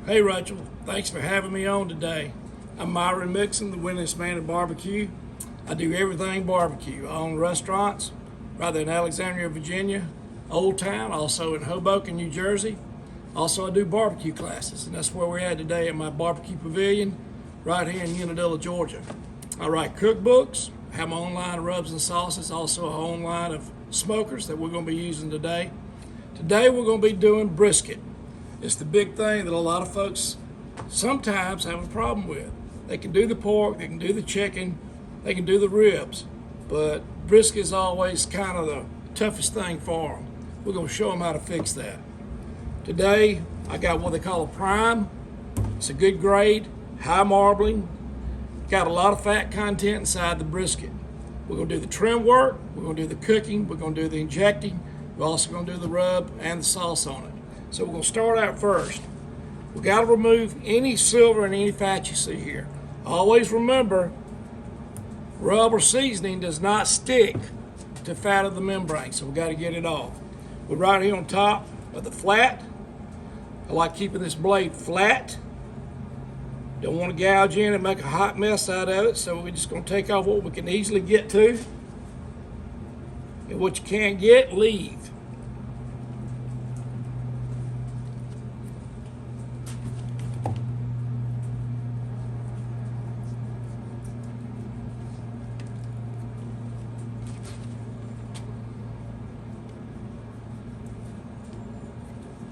Hey Rachael, thanks for having me on today. I'm Myron Mixon, the Winningest Man at barbecue. I do everything barbecue. I own restaurants right there in Alexandria, Virginia, Old Town, also in Hoboken, New Jersey. Also, I do barbecue classes, and that's where we're at today at my barbecue pavilion right here in Unadilla, Georgia. I write cookbooks, have my own line of rubs and sauces, also a own line of smokers that we're going to be using today. Today we're going to be doing brisket. It's the big thing that a lot of folks sometimes have a problem with. They can do the pork, they can do the chicken, they can do the ribs, but brisket is always kind of the toughest thing for them. We're going to show them how to fix that. Today, I got what they call a prime. It's a good grade, high marbling, got a lot of fat content inside the brisket. We're going to do the trim work, we're going to do the cooking, we're going to do the injecting, we're also going to do the rub and the sauce on it. So we're going to start out first. We've got to remove any silver and any fat you see here. Always remember, rub or seasoning does not stick to fat of the membrane, so we've got to get it off. We're right here on top of the flat. I like keeping this blade flat. Don't want to gouge in and make a hot mess out of it, so we're just going to take off what we can easily get to. And what you can't get, leave.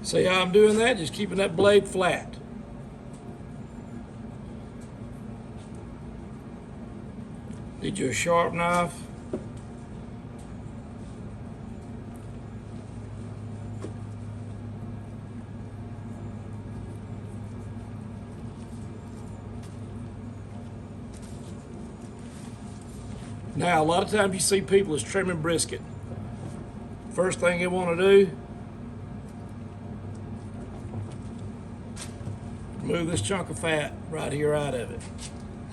See how I'm doing that? Just keeping that blade flat. Need you a sharp knife. Now, a lot of times you see people is trimming brisket. First thing they want to do, remove this chunk of fat right here out of it.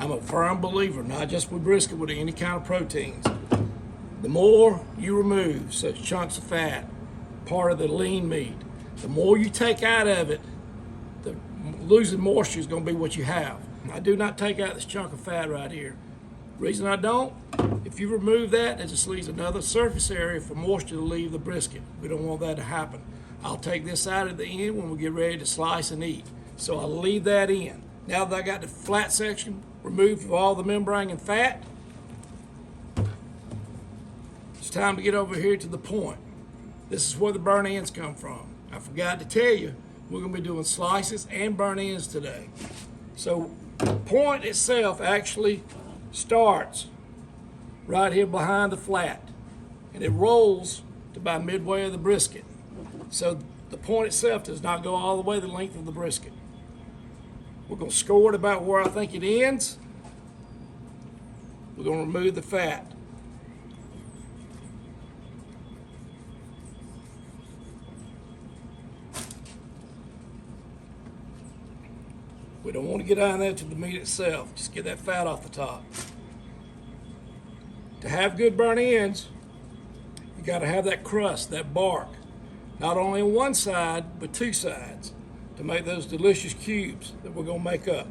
I'm a firm believer, not just with brisket, with any kind of proteins. The more you remove such chunks of fat, part of the lean meat, the more you take out of it, the losing moisture is going to be what you have. I do not take out this chunk of fat right here. The reason I don't, if you remove that, it just leaves another surface area for moisture to leave the brisket. We don't want that to happen. I'll take this out at the end when we get ready to slice and eat. So I'll leave that in. Now that I got the flat section removed of all the membrane and fat, it's time to get over here to the point. This is where the burnt ends come from. I forgot to tell you, we're going to be doing slices and burnt ends today. So the point itself actually starts right here behind the flat, and it rolls to about midway of the brisket. So the point itself does not go all the way the length of the brisket. We're going to score it about where I think it ends. We're going to remove the fat. We don't want to get down there to the meat itself. Just get that fat off the top. To have good burnt ends, you got to have that crust, that bark, not only on one side, but two sides, to make those delicious cubes that we're going to make up.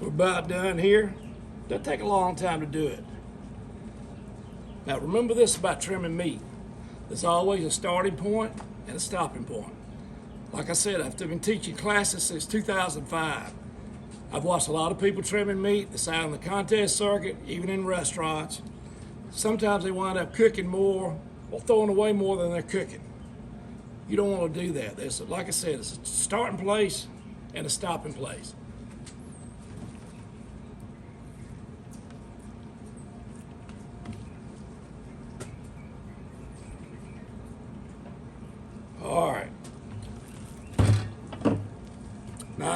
We're about done here. Doesn't take a long time to do it. Now remember this about trimming meat. There's always a starting point and a stopping point. Like I said, I've been teaching classes since 2005. I've watched a lot of people trimming meat that's out on the contest circuit, even in restaurants. Sometimes they wind up cooking more or throwing away more than they're cooking. You don't want to do that. There's, like I said, it's a starting place and a stopping place.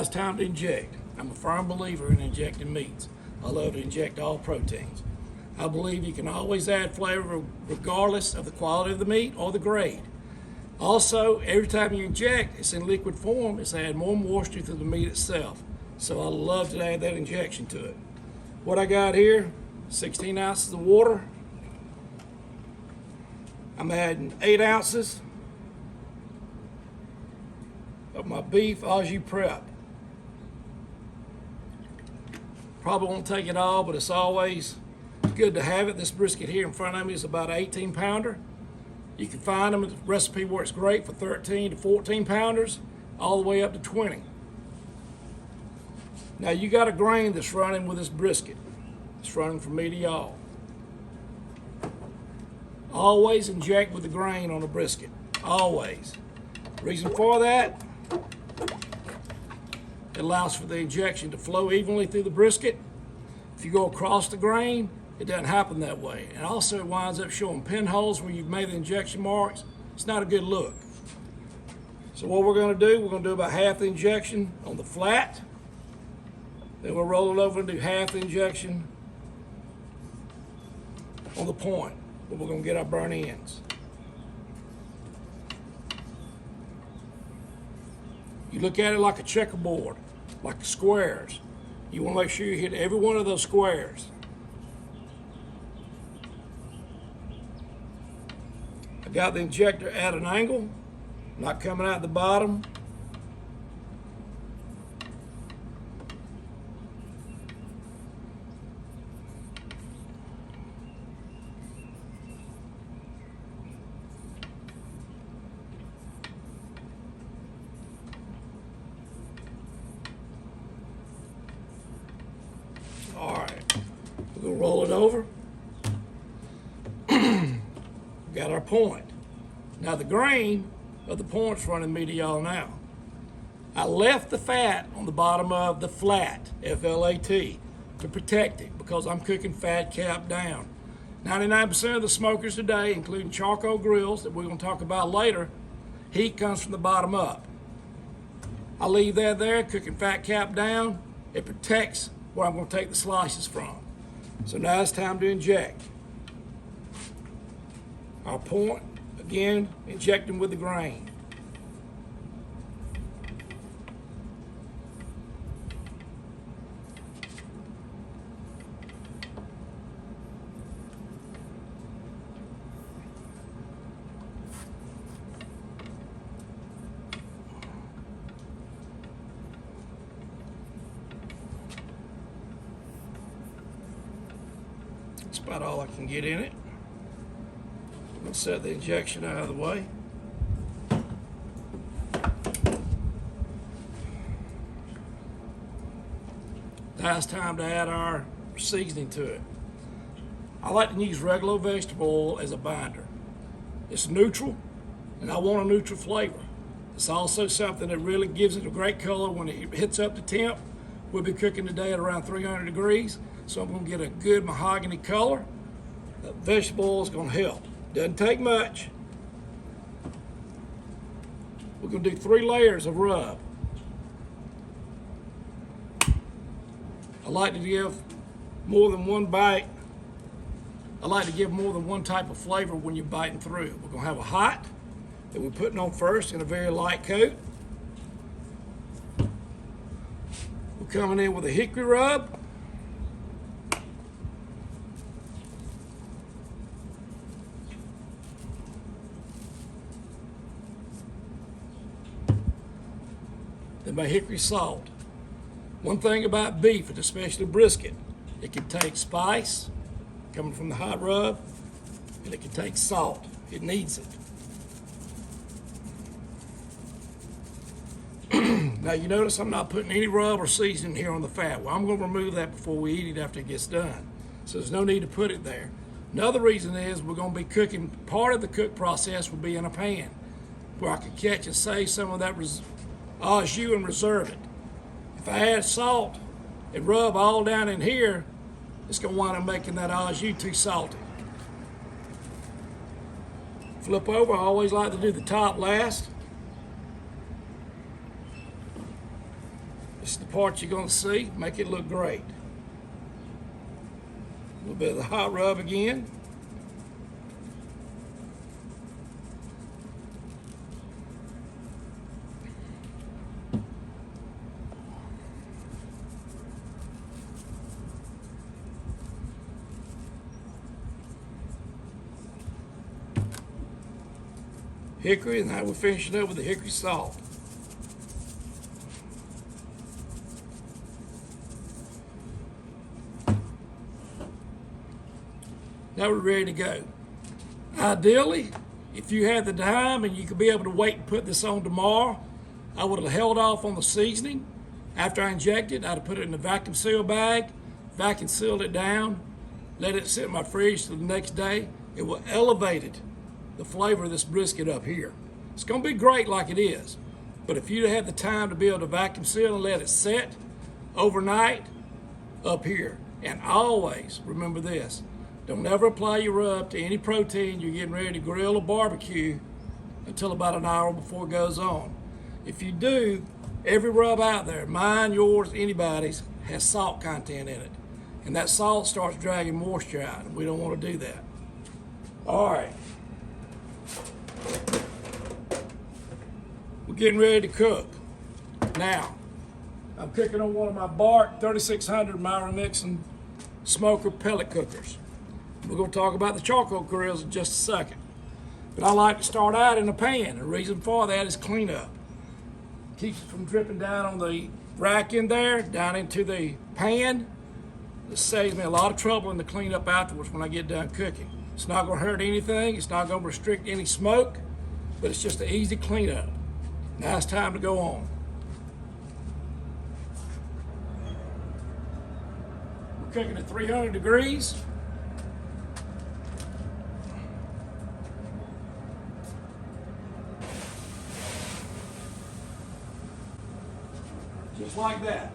it's time to inject. I'm a firm believer in injecting meats. I love to inject all proteins. I believe you can always add flavor regardless of the quality of the meat or the grade. Also, every time you inject, it's in liquid form, it's adding more moisture to the meat itself. So I love to add that injection to it. What I got here, 16 ounces of water. I'm adding 8 ounces of my beef au jus prep. Probably won't take it all, but it's always good to have it. This brisket here in front of me is about an 18 pounder. You can find them, the recipe works great for 13 to 14 pounders, all the way up to 20. Now you got a grain that's running with this brisket. It's running from me to y'all. Always inject with the grain on a brisket, always. Reason for that, it allows for the injection to flow evenly through the brisket. If you go across the grain, it doesn't happen that way. And also it winds up showing pinholes where you've made the injection marks. It's not a good look. So what we're gonna do, we're gonna do about half the injection on the flat. Then we'll roll it over and do half the injection on the point, where we're gonna get our burn ends. You look at it like a checkerboard, like squares. You wanna make sure you hit every one of those squares. I got the injector at an angle, not coming out the bottom. All right, we're gonna roll it over. Got our point. Now the grain of the point's running me to y'all now. I left the fat on the bottom of the flat, F-L-A-T, to protect it because I'm cooking fat cap down. 99% of the smokers today, including charcoal grills that we're gonna talk about later, heat comes from the bottom up. I leave that there, cooking fat cap down. It protects where I'm gonna take the slices from. So now it's time to inject. Our point, again, injecting with the grain. That's about all I can get in it. Let's set the injection out of the way. Now it's time to add our seasoning to it. I like to use regular vegetable oil as a binder. It's neutral, and I want a neutral flavor. It's also something that really gives it a great color when it hits up to temp. We'll be cooking today at around 300 degrees, so I'm gonna get a good mahogany color. The vegetable oil is gonna help. Doesn't take much. We're gonna do 3 layers of rub. I like to give more than one bite. I like to give more than one type of flavor when you're biting through. We're gonna have a hot that we're putting on first in a very light coat. We're coming in with a hickory rub. Then my hickory salt. One thing about beef, and especially brisket, it can take spice coming from the hot rub, and it can take salt. It needs it. Now you notice I'm not putting any rub or seasoning here on the fat. Well, I'm going to remove that before we eat it after it gets done. So there's no need to put it there. Another reason is we're going to be cooking, part of the cook process will be in a pan where I can catch and save some of that au jus and reserve it. If I add salt and rub all down in here, it's going to wind up making that au jus too salty. Flip over, I always like to do the top last. parts you're going to see, make it look great. A little bit of the hot rub again. Hickory, and now we're finishing up with the hickory salt. Now we're ready to go. Ideally, if you had the time and you could be able to wait and put this on tomorrow, I would have held off on the seasoning. After I injected, I'd have put it in a vacuum seal bag, vacuum sealed it down, let it sit in my fridge till the next day. It will elevate it, the flavor of this brisket up here. It's gonna be great like it is, but if you'd had the time to be able to vacuum seal and let it set overnight up here, and always remember this, don't ever apply your rub to any protein you're getting ready to grill or barbecue until about an hour before it goes on. If you do, every rub out there, mine, yours, anybody's, has salt content in it, and that salt starts dragging moisture out, and we don't want to do that. All right. We're getting ready to cook. Now, I'm cooking on one of my BARQ 3600 Myron Mixon Smoker pellet cookers. We're going to talk about the charcoal grills in just a second. But I like to start out in a pan. The reason for that is cleanup. Keeps it from dripping down on the rack in there, down into the pan. This saves me a lot of trouble in the cleanup afterwards when I get done cooking. It's not going to hurt anything. It's not going to restrict any smoke, but it's just an easy cleanup. Now it's time to go on. We're cooking at 300 degrees. Just like that.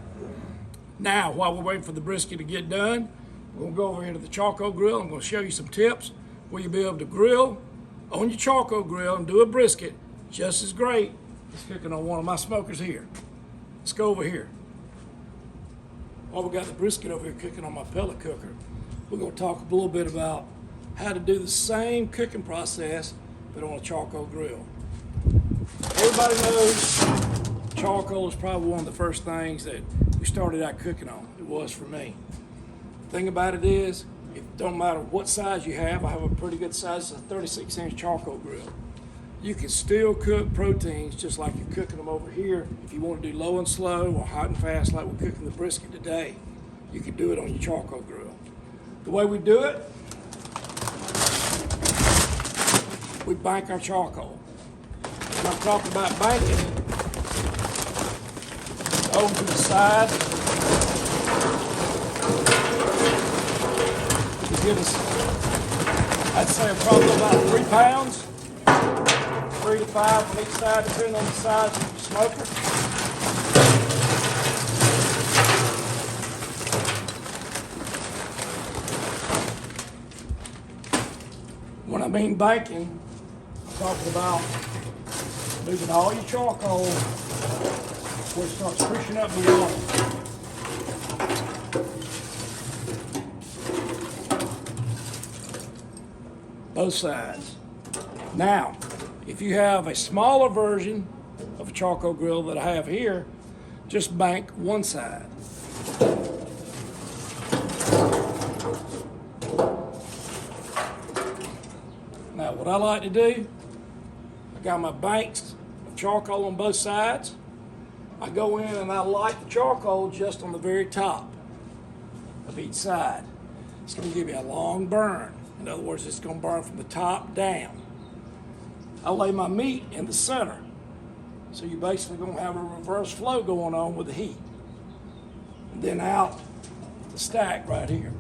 Now, while we're waiting for the brisket to get done, we're gonna go over here to the charcoal grill. I'm gonna show you some tips where you'll be able to grill on your charcoal grill and do a brisket just as great as cooking on one of my smokers here. Let's go over here. While we got the brisket over here cooking on my pellet cooker, we're gonna talk a little bit about how to do the same cooking process but on a charcoal grill. Everybody knows charcoal is probably one of the first things that we started out cooking on. It was for me. The thing about it is, it don't matter what size you have. I have a pretty good size, it's a 36-inch charcoal grill. You can still cook proteins just like you're cooking them over here. If you want to do low and slow or hot and fast like we're cooking the brisket today, you can do it on your charcoal grill. The way we do it, we bank our charcoal. When I'm talking about banking, over to the side. To give us, I'd say probably about 3 pounds, 3 to 5 on each side, depending on the size of the smoker. When I mean banking, I'm talking about moving all your charcoal where it starts pushing up the water. Both sides. Now, if you have a smaller version of a charcoal grill that I have here, just bank one side. Now, what I like to do, I got my banks of charcoal on both sides. I go in and I light the charcoal just on the very top of each side. It's going to give you a long burn. In other words, it's going to burn from the top down. I lay my meat in the center. So you're basically going to have a reverse flow going on with the heat. And then out the stack right here.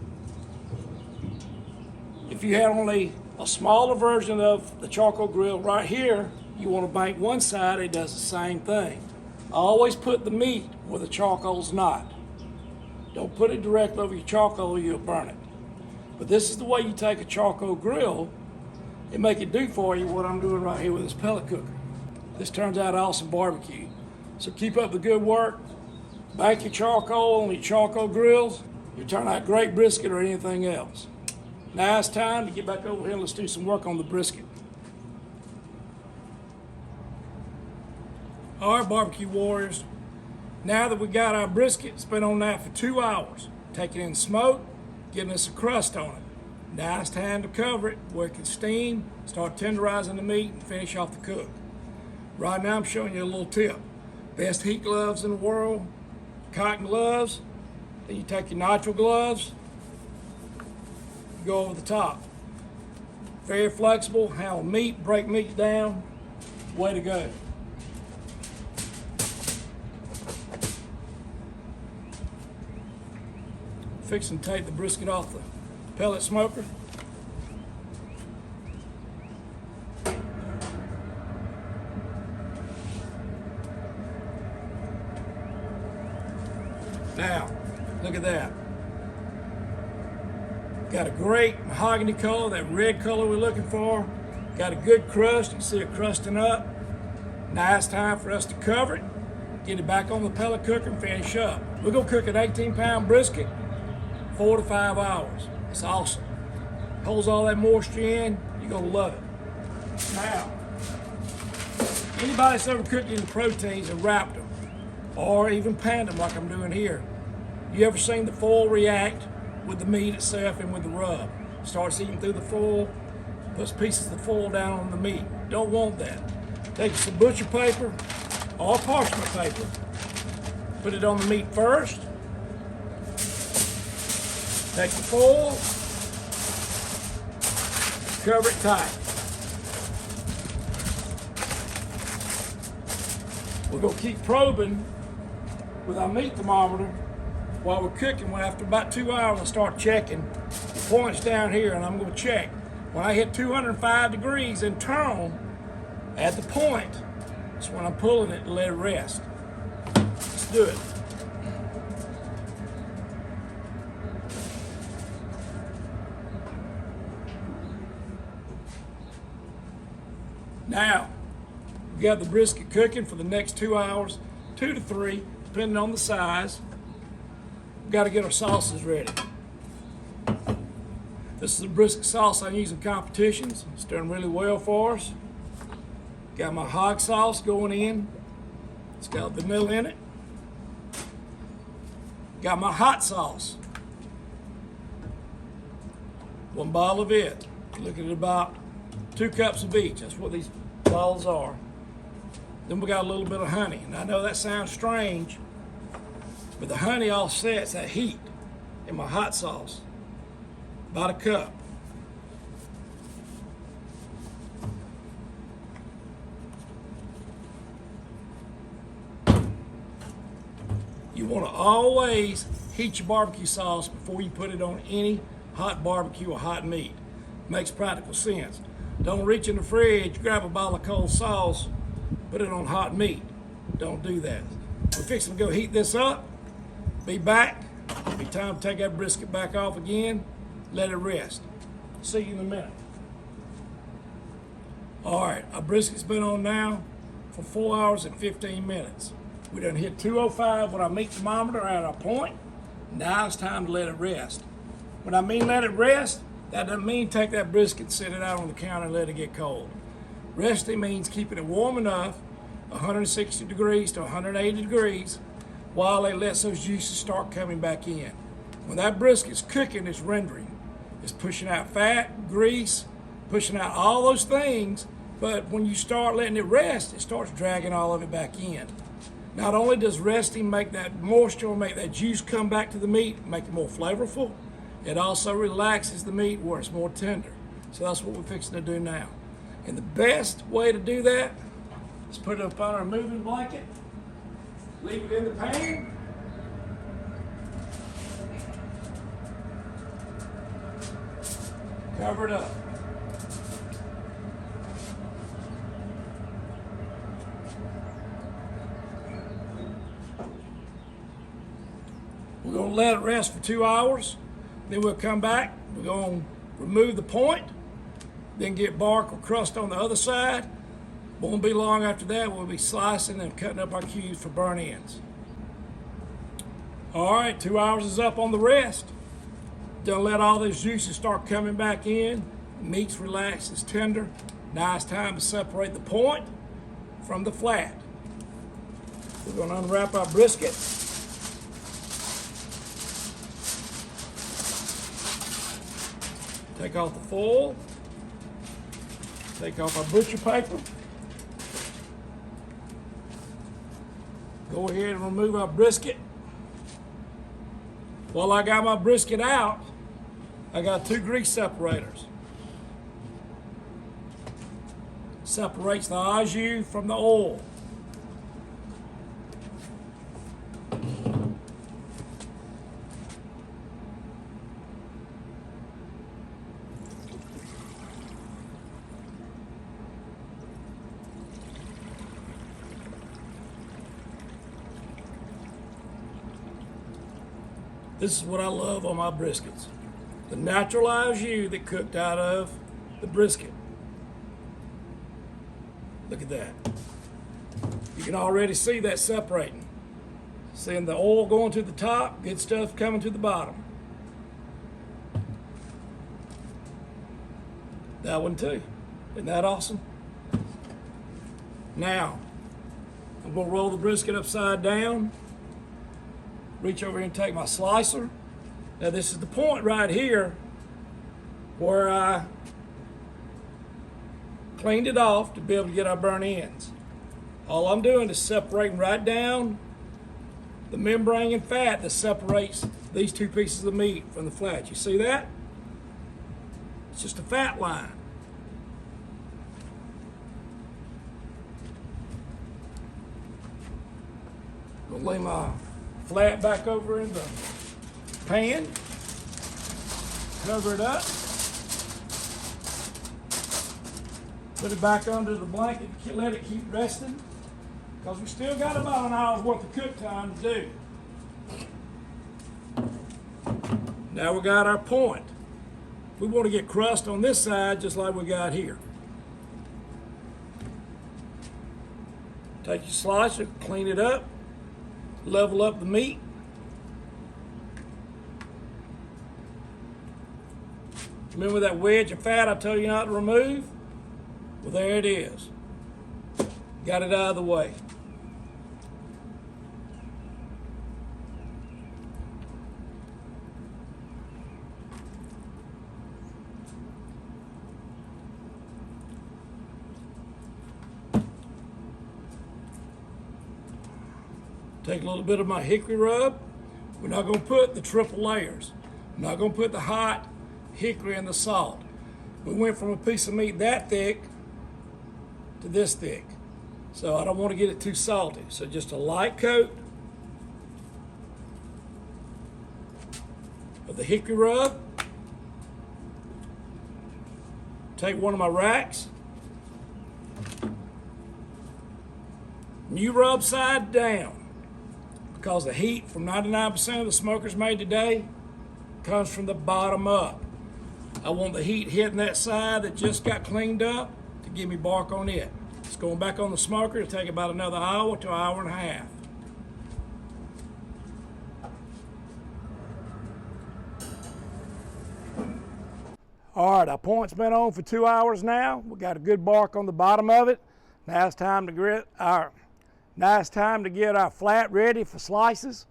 If you had only a smaller version of the charcoal grill right here, you want to bank one side, it does the same thing. Always put the meat where the charcoal's not. Don't put it directly over your charcoal or you'll burn it. But this is the way you take a charcoal grill and make it do for you what I'm doing right here with this pellet cooker. This turns out awesome barbecue. So keep up the good work. Bank your charcoal on your charcoal grills. You turn out great brisket or anything else. Now it's time to get back over here and let's do some work on the brisket. All right, barbecue warriors. Now that we got our brisket, it's been on that for 2 hours. Taking in smoke, getting us a crust on it. Now it's time to cover it where it can steam, start tenderizing the meat, and finish off the cook. Right now I'm showing you a little tip. Best heat gloves in the world, cotton gloves. Then you take your nitrile gloves, go over the top. Very flexible, handle meat, break meat down. Way to go. Fixing to take the brisket off the pellet smoker. Now, look at that. Got a great mahogany color, that red color we're looking for. Got a good crust, you can see it crusting up. Now it's time for us to cover it, get it back on the pellet cooker and finish up. We're gonna cook an 18-pound brisket, 4 to 5 hours. It's awesome. Holds all that moisture in, you're gonna love it. Now, anybody that's ever cooked any proteins and wrapped them, or even panned them like I'm doing here, you ever seen the foil react with the meat itself and with the rub? Starts eating through the foil, puts pieces of the foil down on the meat. Don't want that. Take some butcher paper or parchment paper, put it on the meat first, take the foil, cover it tight. We're gonna keep probing with our meat thermometer while we're cooking. When after about 2 hours, I start checking. The point's down here, and I'm gonna check. When I hit 205 degrees internal at the point, that's when I'm pulling it to let it rest. Let's do it. Now, we got the brisket cooking for the next 2 hours, 2 to 3, depending on the size. We've got to get our sauces ready. This is a brisket sauce I use in competitions. It's done really well for us. Got my hog sauce going in. It's got vanilla in it. Got my hot sauce. 1 bottle of it. Looking at about 2 cups of each. That's what these bottles are. Then we got a little bit of honey. And I know that sounds strange, but the honey offsets that heat in my hot sauce. About a cup. You want to always heat your barbecue sauce before you put it on any hot barbecue or hot meat. Makes practical sense. Don't reach in the fridge, grab a bottle of cold sauce, put it on hot meat. Don't do that. We're fixing to go heat this up. Be back. Be time to take that brisket back off again. Let it rest. See you in a minute. All right, our brisket's been on now for 4 hours and 15 minutes. We done hit 205 with our meat thermometer at our point. Now it's time to let it rest. When I mean let it rest, that doesn't mean take that brisket and sit it out on the counter and let it get cold. Resting means keeping it warm enough, 160 degrees to 180 degrees, while it lets those juices start coming back in. When that brisket's cooking, it's rendering. It's pushing out fat, grease, pushing out all those things, but when you start letting it rest, it starts dragging all of it back in. Not only does resting make that moisture, make that juice come back to the meat, make it more flavorful, it also relaxes the meat where it's more tender. So that's what we're fixing to do now. And the best way to do that is put it up on our moving blanket, leave it in the pan, cover it up. We're going to let it rest for 2 hours. Then we'll come back. We're going to remove the point, then get bark or crust on the other side. Won't be long after that. We'll be slicing and cutting up our cubes for burn ends. All right, 2 hours is up on the rest. Done let all those juices start coming back in. Meat's relaxed, it's tender. Nice time to separate the point from the flat. We're going to unwrap our brisket. Take off the foil. Take off our butcher paper. Go ahead and remove our brisket. While I got my brisket out, I got 2 grease separators. Separates the au jus from the oil. This is what I love on my briskets. The natural au jus that cooked out of the brisket. Look at that. You can already see that separating. Seeing the oil going to the top, good stuff coming to the bottom. That one too. Isn't that awesome? Now, I'm gonna roll the brisket upside down. Reach over here and take my slicer. Now this is the point right here where I cleaned it off to be able to get our burnt ends. All I'm doing is separating right down the membrane and fat that separates these 2 pieces of meat from the flat. You see that? It's just a fat line. Gonna lay my flat back over in the pan, cover it up, put it back under the blanket, let it keep resting, because we still got about an hour's worth of cook time to do. Now we got our point. We want to get crust on this side just like we got here. Take your slicer, clean it up, level up the meat. Remember that wedge of fat I told you not to remove? Well, there it is. Got it out of the way. Take a little bit of my hickory rub. We're not going to put the triple layers. We're not going to put the hot hickory and the salt. We went from a piece of meat that thick to this thick. So I don't want to get it too salty. So just a light coat of the hickory rub. Take one of my racks. And you rub side down, because the heat from 99% of the smokers made today comes from the bottom up. I want the heat hitting that side that just got cleaned up to give me bark on it. It's going back on the smoker. It'll take about another hour to an hour and a half. All right, our point's been on for 2 hours now. We got a good bark on the bottom of it. Now it's time to get our flat ready for slices.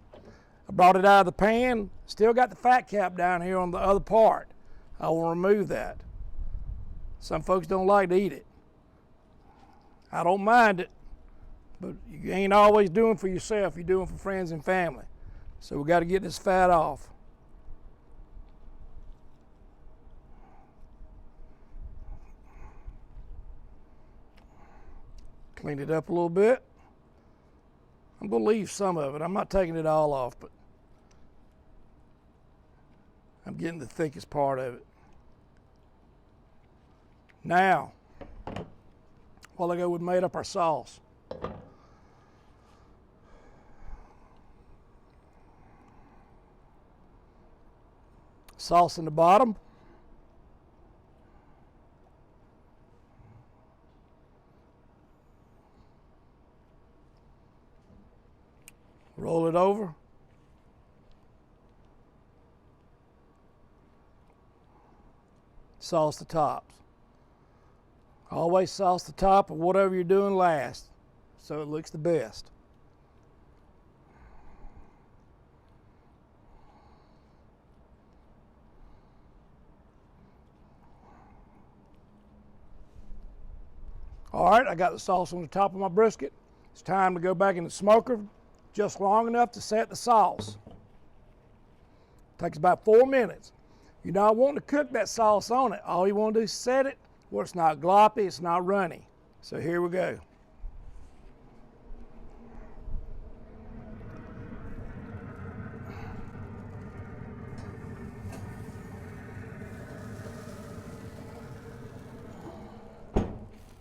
I brought it out of the pan. Still got the fat cap down here on the other part. I will remove that. Some folks don't like to eat it. I don't mind it, but you ain't always doing for yourself. You're doing for friends and family. So we got to get this fat off. Clean it up a little bit. I'm going to leave some of it. I'm not taking it all off, but I'm getting the thickest part of it. Now, while ago we made up our sauce. Sauce in the bottom. Roll it over. sauce the tops. Always sauce the top of whatever you're doing last so it looks the best. All right, I got the sauce on the top of my brisket. It's time to go back in the smoker just long enough to set the sauce. Takes about 4 minutes. You're not wanting to cook that sauce on it. All you want to do is set it where it's not gloppy, it's not runny. So here we go.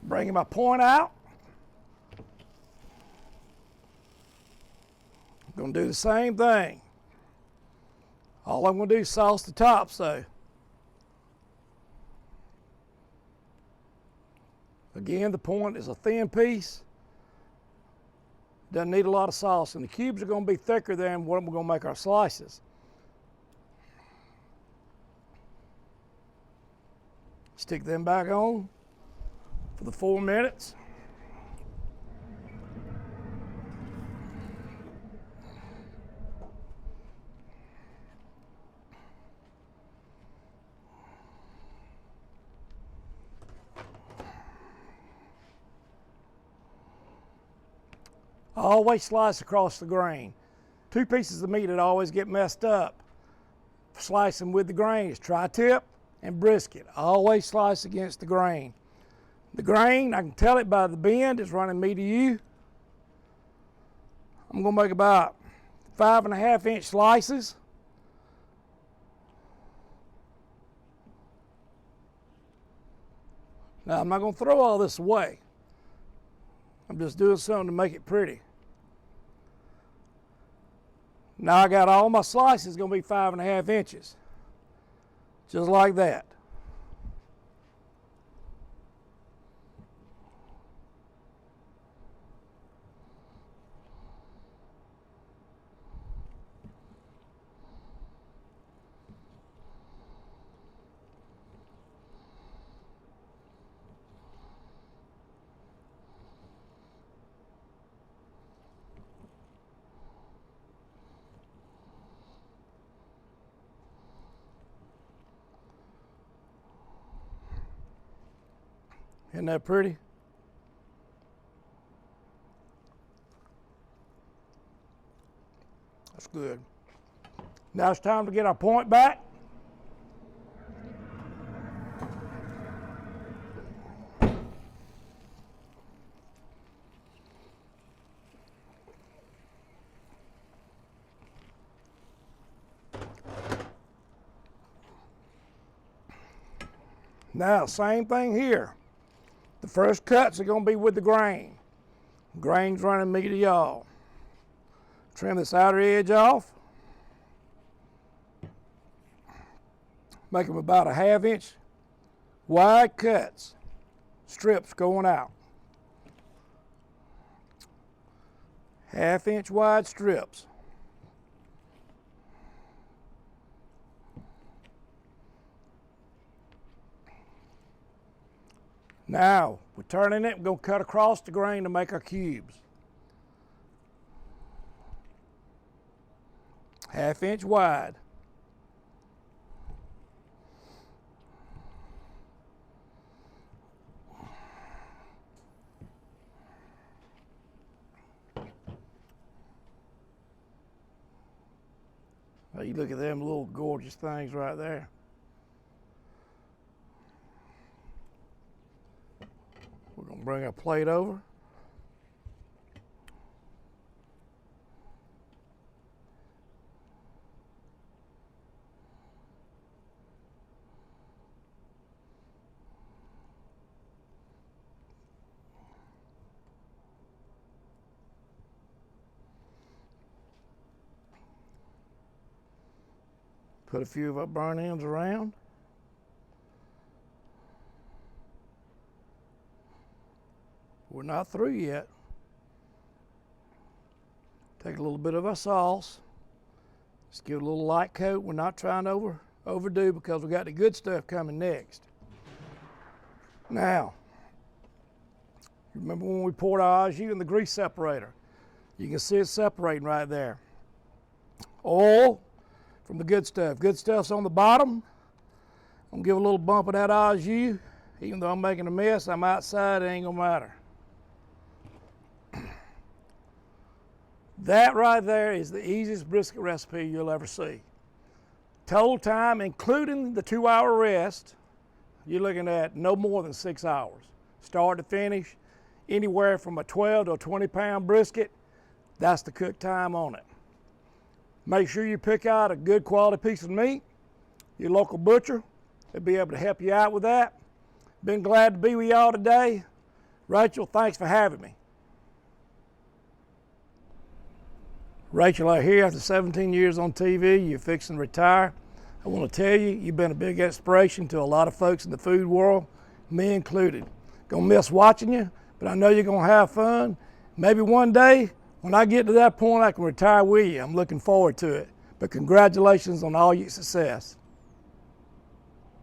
Bringing my point out. I'm going to do the same thing. All I'm going to do is sauce the top, so. Again, the point is a thin piece. Doesn't need a lot of sauce, and the cubes are going to be thicker than what we're going to make our slices. Stick them back on for the 4 minutes. Always slice across the grain. 2 pieces of meat that always get messed up slicing with the grain is tri-tip and brisket. Always slice against the grain. The grain, I can tell it by the bend, is running me to you. I'm going to make about 5.5 inch slices. Now, I'm not going to throw all this away. I'm just doing something to make it pretty. Now I got all my slices going to be 5.5 inches. Just like that. Isn't that pretty? That's good. Now it's time to get our point back. Now, same thing here. The first cuts are going to be with the grain. Grain's running me to y'all. Trim this outer edge off. Make them about a 1/2 inch wide cuts. Strips going out. 1/2 inch wide strips. Now, we're turning it, we're going to cut across the grain to make our cubes. 1/2 inch wide. Now you look at them little gorgeous things right there. We're going to bring our plate over. Put a few of our burn ends around. We're not through yet. Take a little bit of our sauce. Just give it a little light coat. We're not trying to overdo because we got the good stuff coming next. Now, remember when we poured our au jus in the grease separator? You can see it separating right there. Oil from the good stuff. Good stuff's on the bottom. I'm gonna give a little bump of that au jus. Even though I'm making a mess, I'm outside, it ain't gonna matter. That right there is the easiest brisket recipe you'll ever see. Total time, including the 2-hour rest, you're looking at no more than 6 hours. Start to finish, anywhere from a 12 to a 20-pound brisket, that's the cook time on it. Make sure you pick out a good quality piece of meat. Your local butcher will be able to help you out with that. Been glad to be with y'all today. Rachel, thanks for having me. Rachael Ray here after 17 years on TV. You're fixing to retire. I want to tell you, you've been a big inspiration to a lot of folks in the food world, me included. Gonna miss watching you, but I know you're gonna have fun. Maybe one day, when I get to that point, I can retire with you. I'm looking forward to it. But congratulations on all your success.